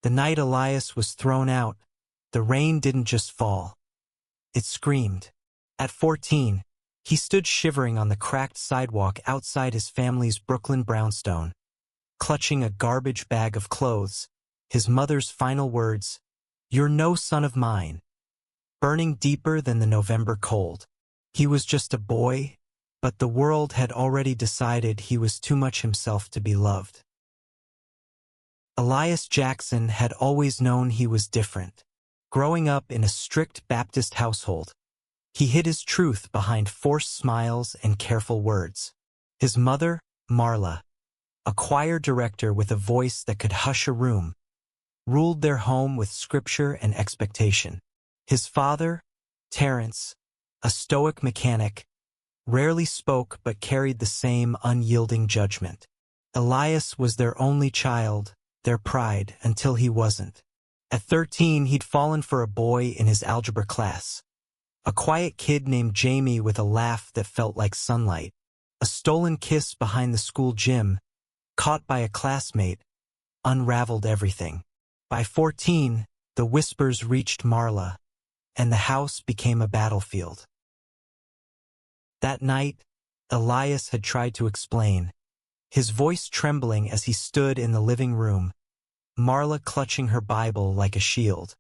The night Elias was thrown out, the rain didn't just fall. It screamed. At 14, he stood shivering on the cracked sidewalk outside his family's Brooklyn brownstone, clutching a garbage bag of clothes, his mother's final words, "You're no son of mine," burning deeper than the November cold. He was just a boy, but the world had already decided he was too much himself to be loved. Elias Jackson had always known he was different. Growing up in a strict Baptist household, he hid his truth behind forced smiles and careful words. His mother, Marla, a choir director with a voice that could hush a room, ruled their home with scripture and expectation. His father, Terrence, a stoic mechanic, rarely spoke but carried the same unyielding judgment. Elias was their only child, their pride, until he wasn't. At 13, he'd fallen for a boy in his algebra class. A quiet kid named Jamie with a laugh that felt like sunlight. A stolen kiss behind the school gym, caught by a classmate, unraveled everything. By 14, the whispers reached Marla, and the house became a battlefield. That night, Elias had tried to explain, his voice trembling as he stood in the living room, Marla clutching her Bible like a shield.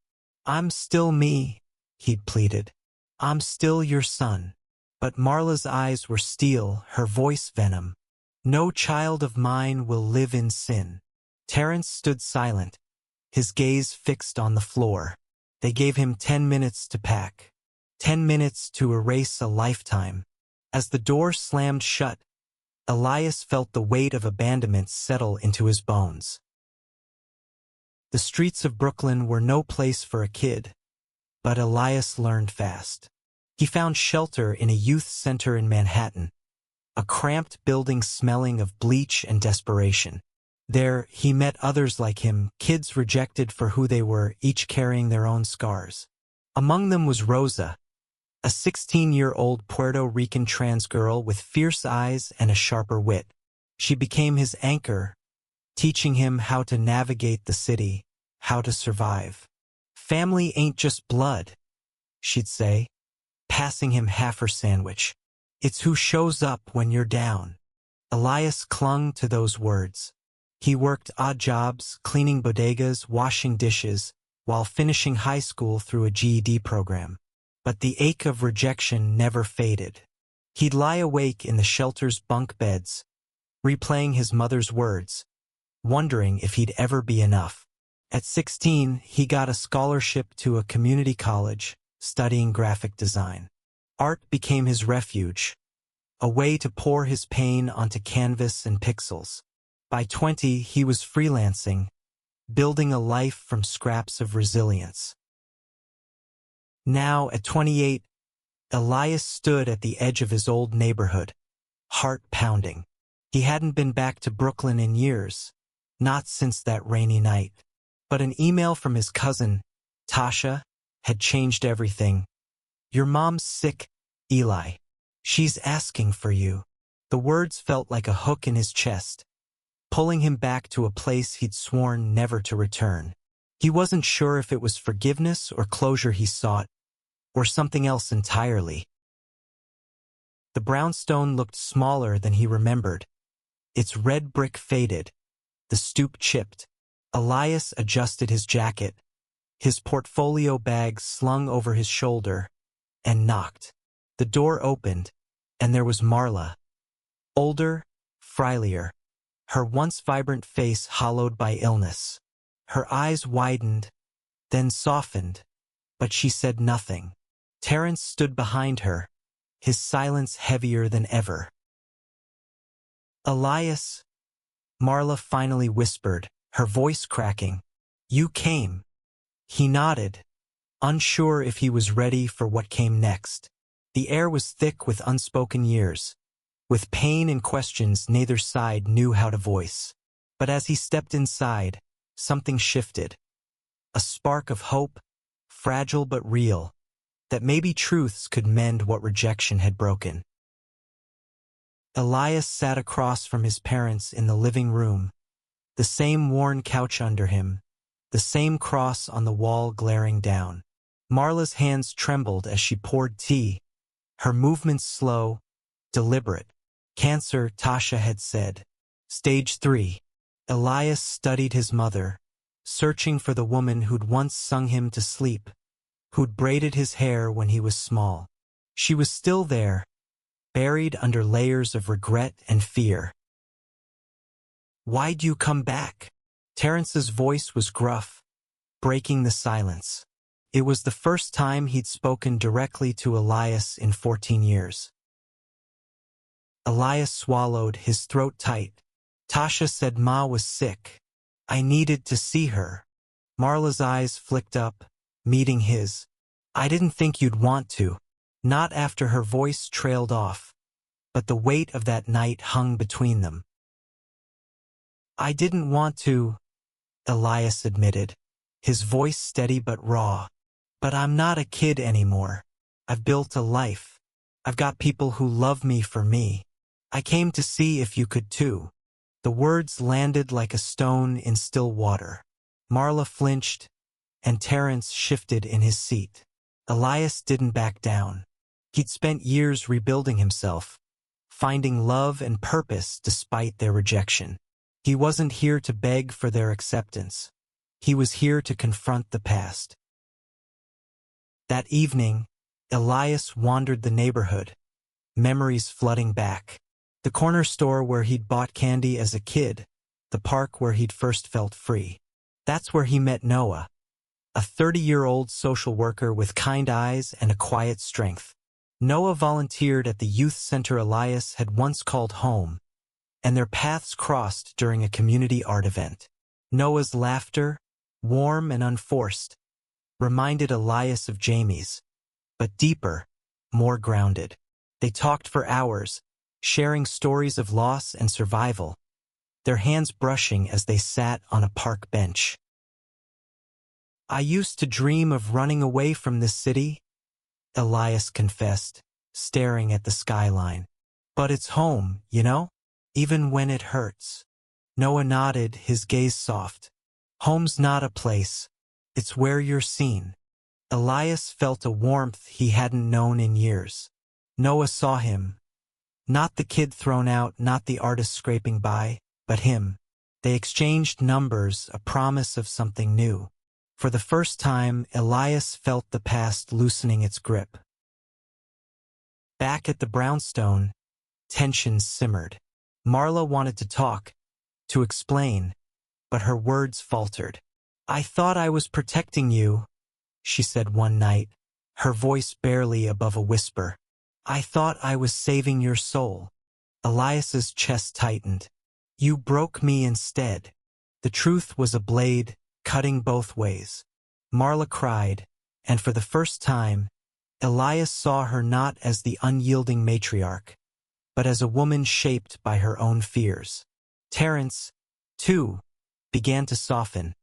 "I'm still me," he'd pleaded. "I'm still your son." But Marla's eyes were steel, her voice venom. "No child of mine will live in sin." Terrence stood silent, his gaze fixed on the floor. They gave him 10 minutes to pack. 10 minutes to erase a lifetime. As the door slammed shut, Elias felt the weight of abandonment settle into his bones. The streets of Brooklyn were no place for a kid, but Elias learned fast. He found shelter in a youth center in Manhattan, a cramped building smelling of bleach and desperation. There, he met others like him, kids rejected for who they were, each carrying their own scars. Among them was Rosa, a 16-year-old Puerto Rican trans girl with fierce eyes and a sharper wit. She became his anchor, teaching him how to navigate the city, how to survive. "Family ain't just blood," she'd say, passing him half her sandwich. "It's who shows up when you're down." Elias clung to those words. He worked odd jobs, cleaning bodegas, washing dishes, while finishing high school through a GED program. But the ache of rejection never faded. He'd lie awake in the shelter's bunk beds, replaying his mother's words, wondering if he'd ever be enough. At 16, he got a scholarship to a community college, studying graphic design. Art became his refuge, a way to pour his pain onto canvas and pixels. By 20, he was freelancing, building a life from scraps of resilience. Now, at 28, Elias stood at the edge of his old neighborhood, heart pounding. He hadn't been back to Brooklyn in years, not since that rainy night. But an email from his cousin, Tasha, had changed everything. "Your mom's sick, Eli. She's asking for you." The words felt like a hook in his chest, pulling him back to a place he'd sworn never to return. He wasn't sure if it was forgiveness or closure he sought, or something else entirely. The brownstone looked smaller than he remembered. Its red brick faded, the stoop chipped. Elias adjusted his jacket, his portfolio bag slung over his shoulder, and knocked. The door opened, and there was Marla. Older, frilier, her once vibrant face hollowed by illness. Her eyes widened, then softened, but she said nothing. Terrence stood behind her, his silence heavier than ever. "Elias," Marla finally whispered, her voice cracking. "You came." He nodded, unsure if he was ready for what came next. The air was thick with unspoken years, with pain and questions neither side knew how to voice. But as he stepped inside, something shifted. A spark of hope, fragile but real, that maybe truths could mend what rejection had broken. Elias sat across from his parents in the living room, the same worn couch under him, the same cross on the wall glaring down. Marla's hands trembled as she poured tea, her movements slow, deliberate. Cancer, Tasha had said. Stage 3. Elias studied his mother, searching for the woman who'd once sung him to sleep, who'd braided his hair when he was small. She was still there, buried under layers of regret and fear. "Why'd you come back?" Terrence's voice was gruff, breaking the silence. It was the first time he'd spoken directly to Elias in 14 years. Elias swallowed, his throat tight. "Tasha said Ma was sick. I needed to see her." Marla's eyes flicked up, meeting his. "I didn't think you'd want to." Not after her voice trailed off, but the weight of that night hung between them. "I didn't want to," Elias admitted, his voice steady but raw. "But I'm not a kid anymore. I've built a life. I've got people who love me for me. I came to see if you could too." The words landed like a stone in still water. Marla flinched, and Terrence shifted in his seat. Elias didn't back down. He'd spent years rebuilding himself, finding love and purpose despite their rejection. He wasn't here to beg for their acceptance. He was here to confront the past. That evening, Elias wandered the neighborhood, memories flooding back. The corner store where he'd bought candy as a kid, the park where he'd first felt free. That's where he met Noah, a 30-year-old social worker with kind eyes and a quiet strength. Noah volunteered at the youth center Elias had once called home, and their paths crossed during a community art event. Noah's laughter, warm and unforced, reminded Elias of Jamie's, but deeper, more grounded. They talked for hours, sharing stories of loss and survival, their hands brushing as they sat on a park bench. "I used to dream of running away from this city," Elias confessed, staring at the skyline. "But it's home, you know? Even when it hurts." Noah nodded, his gaze soft. "Home's not a place. It's where you're seen." Elias felt a warmth he hadn't known in years. Noah saw him. Not the kid thrown out, not the artist scraping by, but him. They exchanged numbers, a promise of something new. For the first time, Elias felt the past loosening its grip. Back at the brownstone, tensions simmered. Marla wanted to talk, to explain, but her words faltered. "I thought I was protecting you," she said one night, her voice barely above a whisper. "I thought I was saving your soul." Elias's chest tightened. "You broke me instead." The truth was a blade, cutting both ways. Marla cried, and for the first time, Elias saw her not as the unyielding matriarch, but as a woman shaped by her own fears. Terrence, too, began to soften,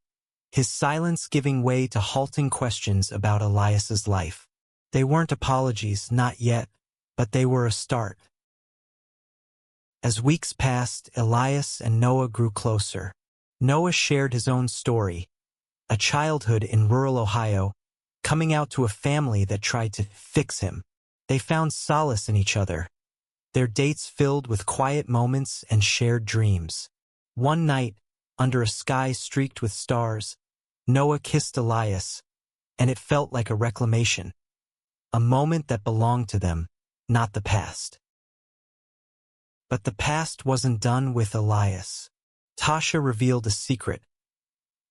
his silence giving way to halting questions about Elias's life. They weren't apologies, not yet, but they were a start. As weeks passed, Elias and Noah grew closer. Noah shared his own story, a childhood in rural Ohio, coming out to a family that tried to fix him. They found solace in each other, their dates filled with quiet moments and shared dreams. One night, under a sky streaked with stars, Noah kissed Elias, and it felt like a reclamation, a moment that belonged to them, not the past. But the past wasn't done with Elias. Tasha revealed a secret.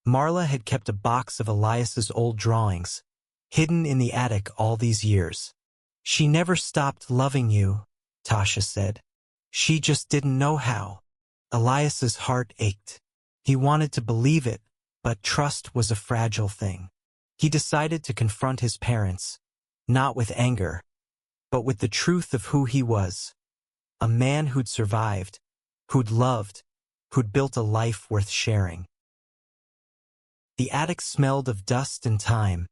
Marla had kept a box of Elias's old drawings, hidden in the attic all these years. "She never stopped loving you," Tasha said. "She just didn't know how." Elias's heart ached. He wanted to believe it, but trust was a fragile thing. He decided to confront his parents, not with anger, but with the truth of who he was. A man who'd survived, who'd loved, who'd built a life worth sharing. The attic smelled of dust and time,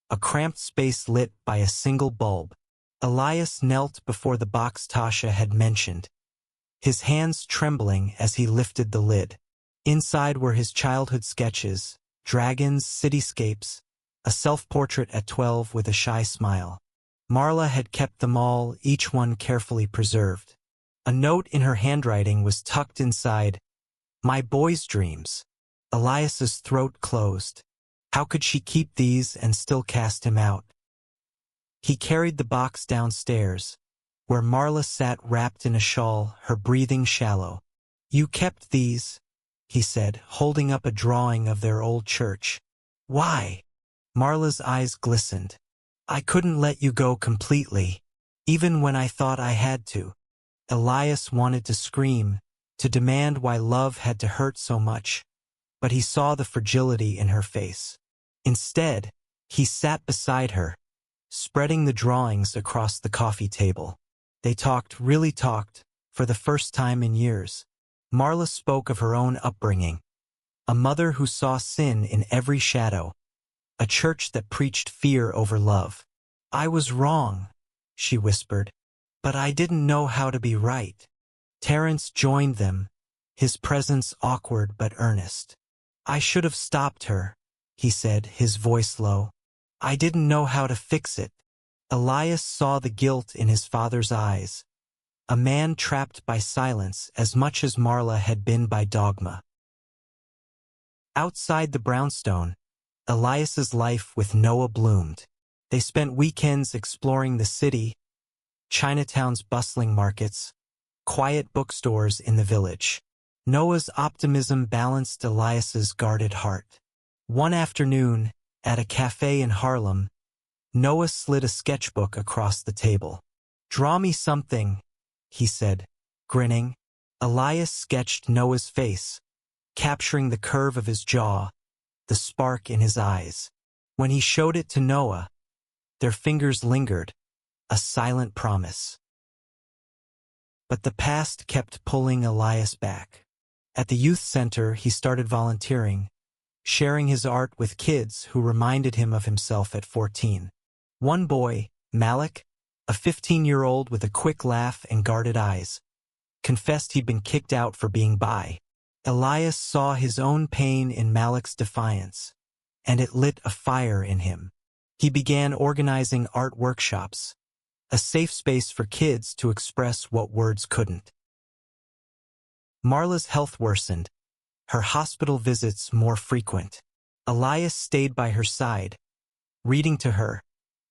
a cramped space lit by a single bulb. Elias knelt before the box Tasha had mentioned, his hands trembling as he lifted the lid. Inside were his childhood sketches, dragons, cityscapes, a self-portrait at 12 with a shy smile. Marla had kept them all, each one carefully preserved. A note in her handwriting was tucked inside, "My boy's dreams." Elias's throat closed. How could she keep these and still cast him out? He carried the box downstairs, where Marla sat wrapped in a shawl, her breathing shallow. "You kept these," he said, holding up a drawing of their old church. "Why?" Marla's eyes glistened. "I couldn't let you go completely, even when I thought I had to." Elias wanted to scream, to demand why love had to hurt so much, but he saw the fragility in her face. Instead, he sat beside her, spreading the drawings across the coffee table. They talked, really talked, for the first time in years. Marla spoke of her own upbringing, a mother who saw sin in every shadow, a church that preached fear over love. "I was wrong," she whispered, "but I didn't know how to be right." Terence joined them, his presence awkward but earnest. "I should have stopped her," he said, his voice low. "I didn't know how to fix it." Elias saw the guilt in his father's eyes, a man trapped by silence as much as Marla had been by dogma. Outside the brownstone, Elias's life with Noah bloomed. They spent weekends exploring the city, Chinatown's bustling markets, quiet bookstores in the village. Noah's optimism balanced Elias's guarded heart. One afternoon, at a cafe in Harlem, Noah slid a sketchbook across the table. "Draw me something," he said, grinning. Elias sketched Noah's face, capturing the curve of his jaw, the spark in his eyes. When he showed it to Noah, their fingers lingered, a silent promise. But the past kept pulling Elias back. At the youth center, he started volunteering, sharing his art with kids who reminded him of himself at 14. One boy, Malik, a 15-year-old with a quick laugh and guarded eyes, confessed he'd been kicked out for being bi. Elias saw his own pain in Malik's defiance, and it lit a fire in him. He began organizing art workshops, a safe space for kids to express what words couldn't. Marla's health worsened, her hospital visits more frequent. Elias stayed by her side, reading to her,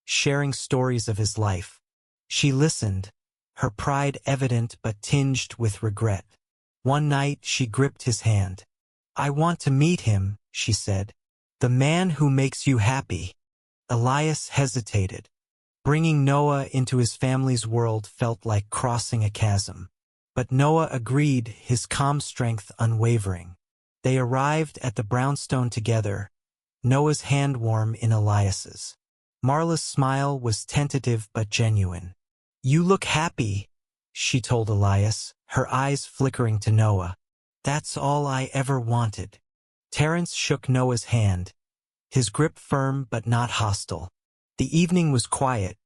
sharing stories of his life. She listened, her pride evident but tinged with regret. One night she gripped his hand. "I want to meet him," she said. "The man who makes you happy." Elias hesitated. Bringing Noah into his family's world felt like crossing a chasm. But Noah agreed, his calm strength unwavering. They arrived at the brownstone together, Noah's hand warm in Elias's. Marla's smile was tentative but genuine. "You look happy," she told Elias, her eyes flickering to Noah. "That's all I ever wanted." Terence shook Noah's hand, his grip firm but not hostile. The evening was quiet,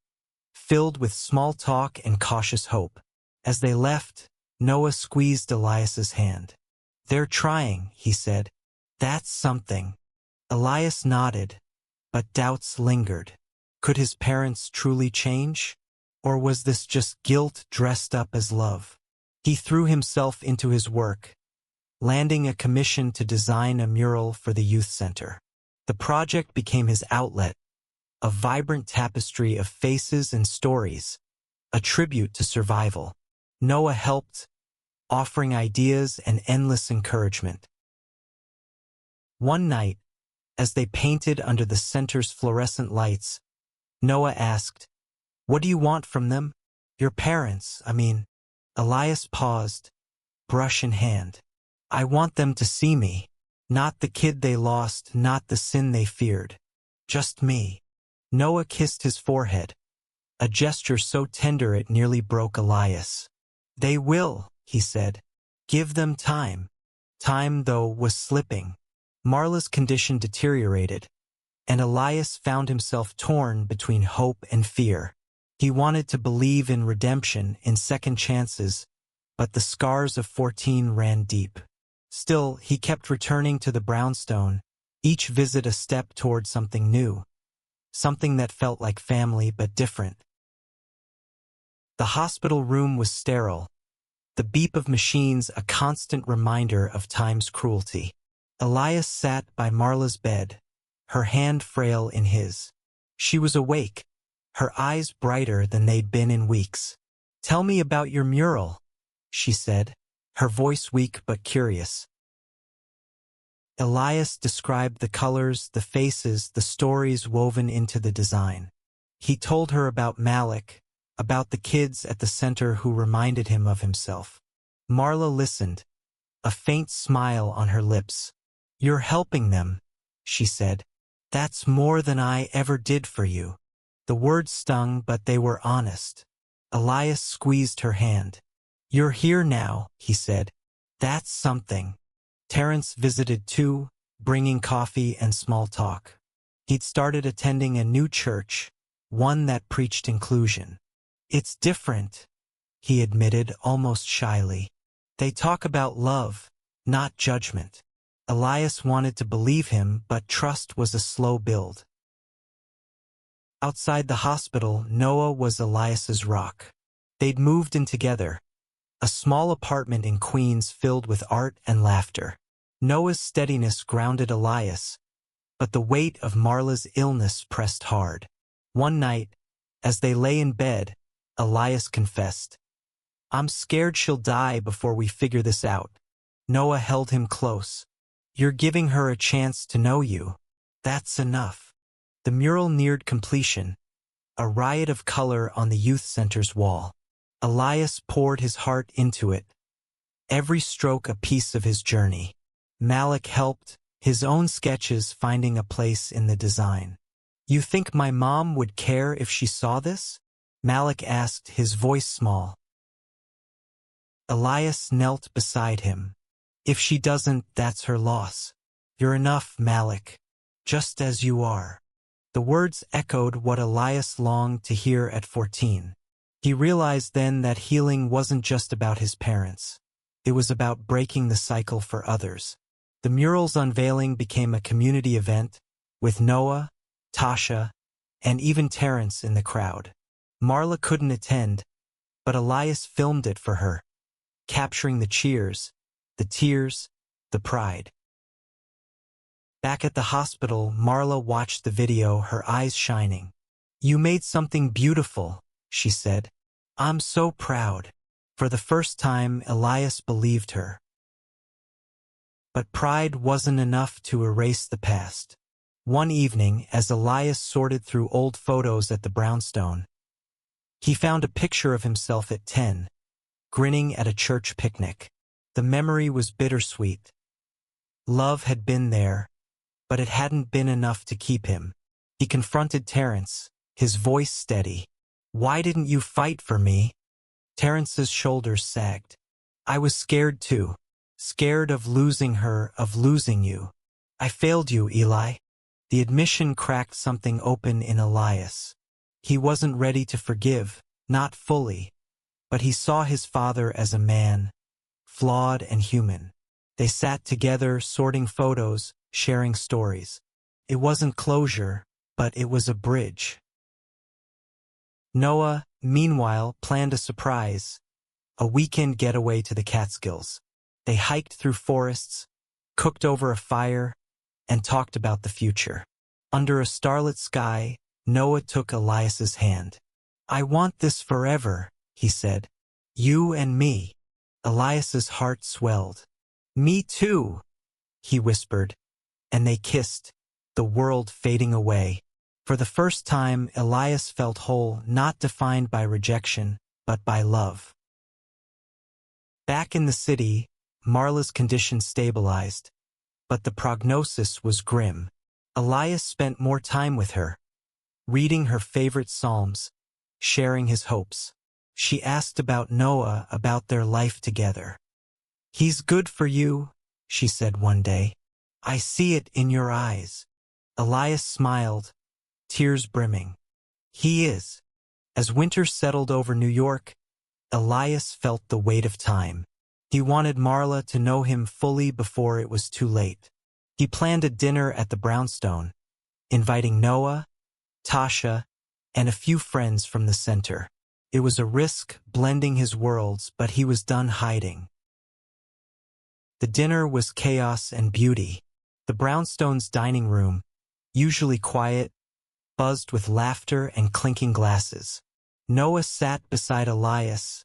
filled with small talk and cautious hope. As they left, Noah squeezed Elias's hand. "They're trying," he said. "That's something." Elias nodded, but doubts lingered. Could his parents truly change? Or was this just guilt dressed up as love? He threw himself into his work, landing a commission to design a mural for the youth center. The project became his outlet, a vibrant tapestry of faces and stories, a tribute to survival. Noah helped, offering ideas and endless encouragement. One night, as they painted under the center's fluorescent lights, Noah asked, "What do you want from them?" "Your parents, I mean." Elias paused, brush in hand. "I want them to see me. Not the kid they lost, not the sin they feared. Just me." Noah kissed his forehead, a gesture so tender it nearly broke Elias. "They will," he said. "Give them time." Time, though, was slipping. Marla's condition deteriorated, and Elias found himself torn between hope and fear. He wanted to believe in redemption, in second chances, but the scars of 14 ran deep. Still, he kept returning to the brownstone, each visit a step toward something new, something that felt like family but different. The hospital room was sterile, the beep of machines a constant reminder of time's cruelty. Elias sat by Marla's bed, her hand frail in his. She was awake, her eyes brighter than they'd been in weeks. "Tell me about your mural," she said, her voice weak but curious. Elias described the colors, the faces, the stories woven into the design. He told her about Malik, about the kids at the center who reminded him of himself. Marla listened, a faint smile on her lips. "You're helping them," she said. "That's more than I ever did for you." The words stung, but they were honest. Elias squeezed her hand. "You're here now," he said. "That's something." Terence visited too, bringing coffee and small talk. He'd started attending a new church, one that preached inclusion. "It's different," he admitted almost shyly. "They talk about love, not judgment." Elias wanted to believe him, but trust was a slow build. Outside the hospital, Noah was Elias's rock. They'd moved in together, a small apartment in Queens filled with art and laughter. Noah's steadiness grounded Elias, but the weight of Marla's illness pressed hard. One night, as they lay in bed, Elias confessed, "I'm scared she'll die before we figure this out." Noah held him close. "You're giving her a chance to know you. That's enough." The mural neared completion, a riot of color on the youth center's wall. Elias poured his heart into it, every stroke a piece of his journey. Malik helped, his own sketches finding a place in the design. "You think my mom would care if she saw this?" Malik asked, his voice small. Elias knelt beside him. "If she doesn't, that's her loss. You're enough, Malik, just as you are." The words echoed what Elias longed to hear at 14. He realized then that healing wasn't just about his parents. It was about breaking the cycle for others. The mural's unveiling became a community event, with Noah, Tasha, and even Terence in the crowd. Marla couldn't attend, but Elias filmed it for her, capturing the cheers, the tears, the pride. Back at the hospital, Marla watched the video, her eyes shining. "You made something beautiful," she said. "I'm so proud." For the first time, Elias believed her. But pride wasn't enough to erase the past. One evening, as Elias sorted through old photos at the brownstone, he found a picture of himself at 10, grinning at a church picnic. The memory was bittersweet. Love had been there, but it hadn't been enough to keep him. He confronted Terence, his voice steady. "Why didn't you fight for me?" Terence's shoulders sagged. "I was scared too. Scared of losing her, of losing you. I failed you, Eli." The admission cracked something open in Elias. He wasn't ready to forgive, not fully, but he saw his father as a man, flawed and human. They sat together, sorting photos, sharing stories. It wasn't closure, but it was a bridge. Noah, meanwhile, planned a surprise, a weekend getaway to the Catskills. They hiked through forests, cooked over a fire, and talked about the future. Under a starlit sky, Noah took Elias's hand. "I want this forever," he said. "You and me." Elias's heart swelled. "Me too," he whispered, and they kissed, the world fading away. For the first time, Elias felt whole, not defined by rejection, but by love. Back in the city, Marla's condition stabilized, but the prognosis was grim. Elias spent more time with her, reading her favorite psalms, sharing his hopes. She asked about Noah, about their life together. "He's good for you," she said one day. "I see it in your eyes." Elias smiled, tears brimming. "He is." As winter settled over New York, Elias felt the weight of time. He wanted Marla to know him fully before it was too late. He planned a dinner at the brownstone, inviting Noah, Tasha, and a few friends from the center. It was a risk blending his worlds, but he was done hiding. The dinner was chaos and beauty. The brownstone's dining room, usually quiet, buzzed with laughter and clinking glasses. Noah sat beside Elias,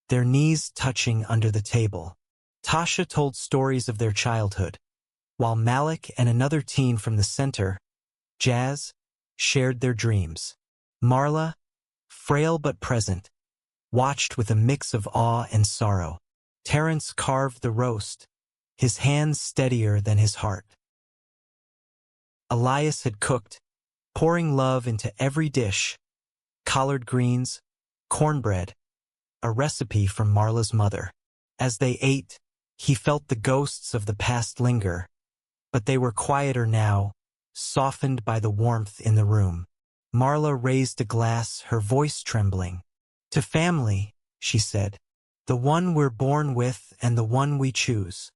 their knees touching under the table. Tasha told stories of their childhood, while Malik and another teen from the center, Jazz, shared their dreams. Marla, frail but present, watched with a mix of awe and sorrow. Terrence carved the roast, his hands steadier than his heart. Elias had cooked, pouring love into every dish, collard greens, cornbread, a recipe from Marla's mother. As they ate, he felt the ghosts of the past linger, but they were quieter now, softened by the warmth in the room. Marla raised a glass, her voice trembling. "To family," she said. "The one we're born with and the one we choose."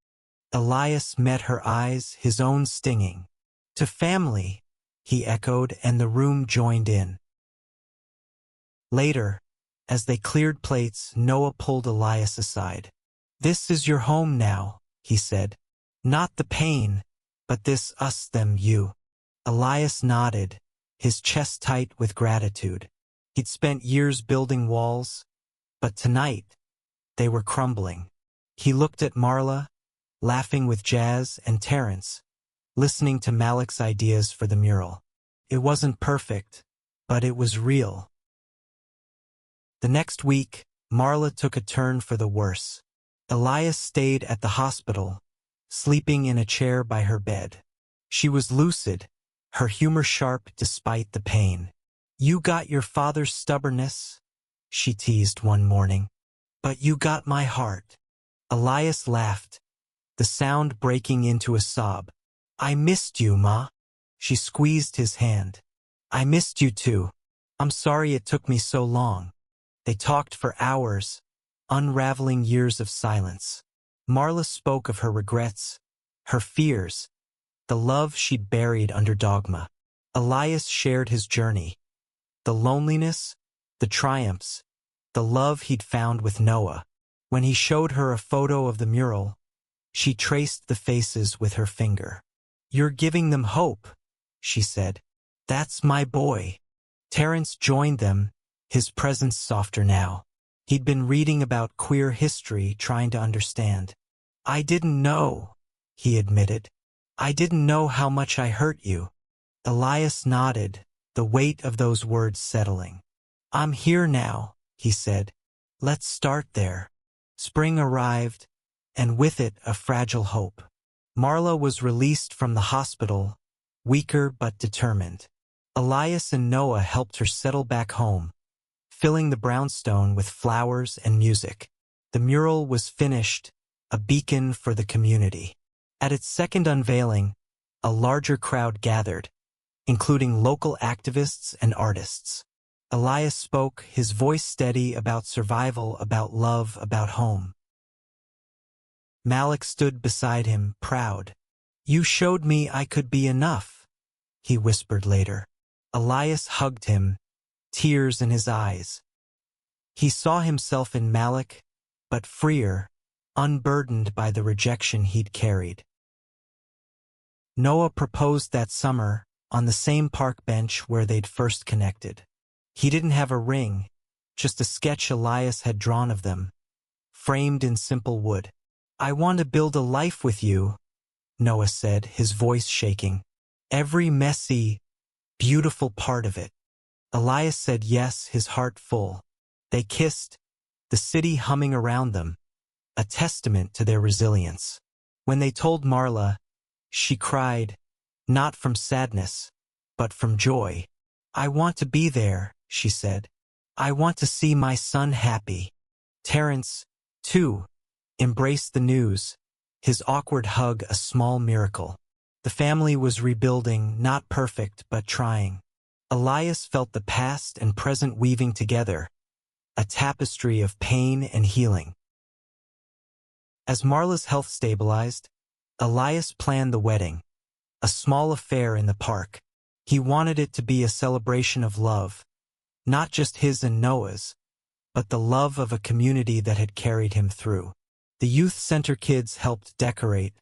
Elias met her eyes, his own stinging. "To family," he echoed, and the room joined in. Later, as they cleared plates, Noah pulled Elias aside. "This is your home now," he said. "Not the pain, but this us, them, you." Elias nodded, his chest tight with gratitude. He'd spent years building walls, but tonight, they were crumbling. He looked at Marla, laughing with Jazz and Terrence, listening to Malik's ideas for the mural. It wasn't perfect, but it was real. The next week, Marla took a turn for the worse. Elias stayed at the hospital, sleeping in a chair by her bed. She was lucid, her humor sharp despite the pain. "You got your father's stubbornness," she teased one morning, "but you got my heart." Elias laughed, the sound breaking into a sob. "I missed you, Ma." She squeezed his hand. "I missed you too. I'm sorry it took me so long." They talked for hours, unraveling years of silence. Marla spoke of her regrets, her fears, the love she'd buried under dogma. Elias shared his journey, the loneliness, the triumphs, the love he'd found with Noah. When he showed her a photo of the mural, she traced the faces with her finger. "You're giving them hope," she said. "That's my boy." Terrence joined them, his presence softer now. He'd been reading about queer history, trying to understand. "I didn't know," he admitted. "I didn't know how much I hurt you." Elias nodded, the weight of those words settling. "I'm here now," he said. "Let's start there." Spring arrived, and with it a fragile hope. Marla was released from the hospital, weaker but determined. Elias and Noah helped her settle back home, filling the brownstone with flowers and music. The mural was finished, a beacon for the community. At its second unveiling, a larger crowd gathered, including local activists and artists. Elias spoke, his voice steady, about survival, about love, about home. Malik stood beside him, proud. "You showed me I could be enough," he whispered later. Elias hugged him, tears in his eyes. He saw himself in Malik, but freer, unburdened by the rejection he'd carried. Noah proposed that summer, on the same park bench where they'd first connected. He didn't have a ring, just a sketch Elias had drawn of them, framed in simple wood. "I want to build a life with you," Noah said, his voice shaking. "Every messy, beautiful part of it." Elias said yes, his heart full. They kissed, the city humming around them, a testament to their resilience. When they told Marla, she cried, not from sadness, but from joy. "I want to be there," she said. "I want to see my son happy." Terrence, too, embraced the news, his awkward hug a small miracle. The family was rebuilding, not perfect, but trying. Elias felt the past and present weaving together, a tapestry of pain and healing. As Marla's health stabilized, Elias planned the wedding. a small affair in the park. He wanted it to be a celebration of love, not just his and Noah's, but the love of a community that had carried him through. The youth center kids helped decorate,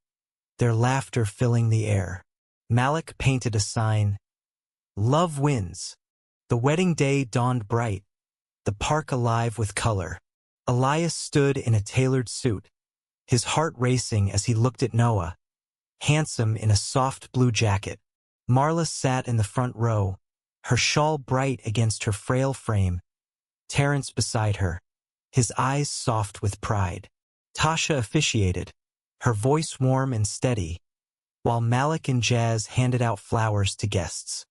their laughter filling the air. Malik painted a sign, "Love wins." The wedding day dawned bright, the park alive with color. Elias stood in a tailored suit, his heart racing as he looked at Noah, handsome in a soft blue jacket. Marla sat in the front row, her shawl bright against her frail frame, Terrence beside her, his eyes soft with pride. Tasha officiated, her voice warm and steady, while Malik and Jazz handed out flowers to guests.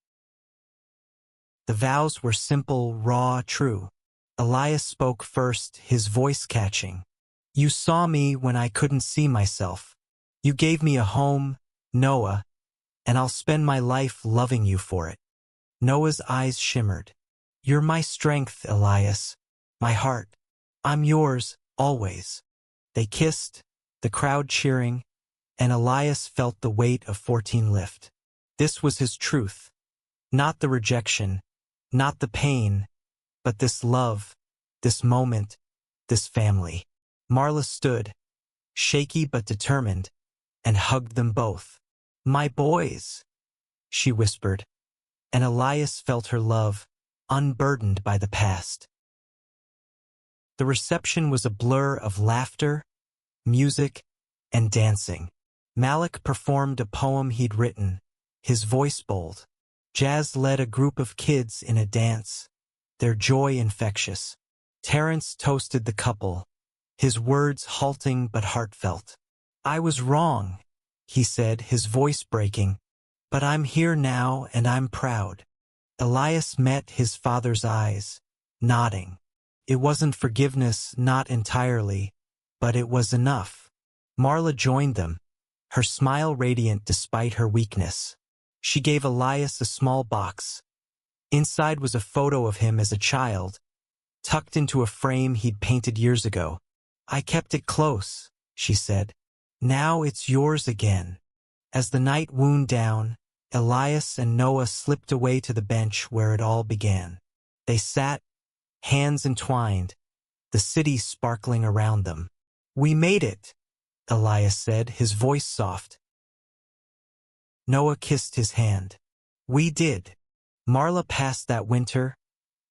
The vows were simple, raw, true. Elias spoke first, his voice catching. "You saw me when I couldn't see myself. You gave me a home, Noah, and I'll spend my life loving you for it." Noah's eyes shimmered. "You're my strength, Elias, my heart. I'm yours, always." They kissed, the crowd cheering, and Elias felt the weight of 14 lift. This was his truth. Not the rejection, not the pain, but this love, this moment, this family. Marla stood, shaky but determined, and hugged them both. "My boys," she whispered, and Elias felt her love, unburdened by the past. The reception was a blur of laughter, music, and dancing. Malik performed a poem he'd written, his voice bold. Jazz led a group of kids in a dance, their joy infectious. Terrence toasted the couple, his words halting but heartfelt. "I was wrong," he said, his voice breaking, "but I'm here now and I'm proud." Elias met his father's eyes, nodding. It wasn't forgiveness, not entirely, but it was enough. Marla joined them, her smile radiant despite her weakness. She gave Elias a small box. Inside was a photo of him as a child, tucked into a frame he'd painted years ago. "I kept it close," she said. "Now it's yours again." As the night wound down, Elias and Noah slipped away to the bench where it all began. They sat, hands entwined, the city sparkling around them. "We made it," Elias said, his voice soft. Noah kissed his hand. "We did." Marla passed that winter,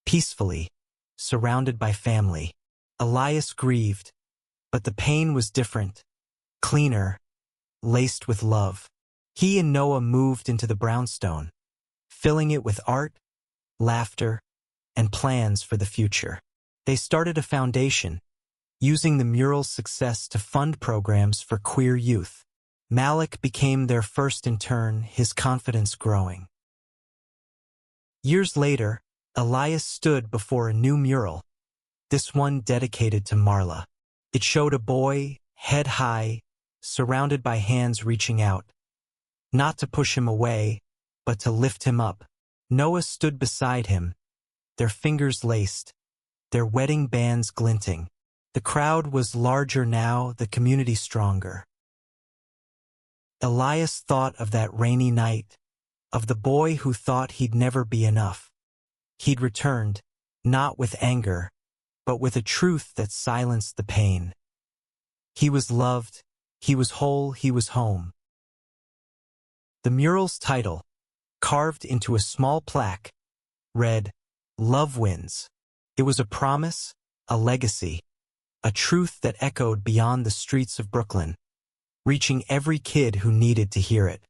peacefully, surrounded by family. Elias grieved, but the pain was different, cleaner, laced with love. He and Noah moved into the brownstone, filling it with art, laughter, and plans for the future. They started a foundation, using the mural's success to fund programs for queer youth. Malik became their first intern, his confidence growing. Years later, Elias stood before a new mural, this one dedicated to Marla. It showed a boy, head high, surrounded by hands reaching out, not to push him away, but to lift him up. Noah stood beside him, their fingers laced, their wedding bands glinting. The crowd was larger now, the community stronger. Elias thought of that rainy night, of the boy who thought he'd never be enough. He'd returned, not with anger, but with a truth that silenced the pain. He was loved, he was whole, he was home. The mural's title, carved into a small plaque, read, "Love Wins." It was a promise, a legacy, a truth that echoed beyond the streets of Brooklyn, reaching every kid who needed to hear it.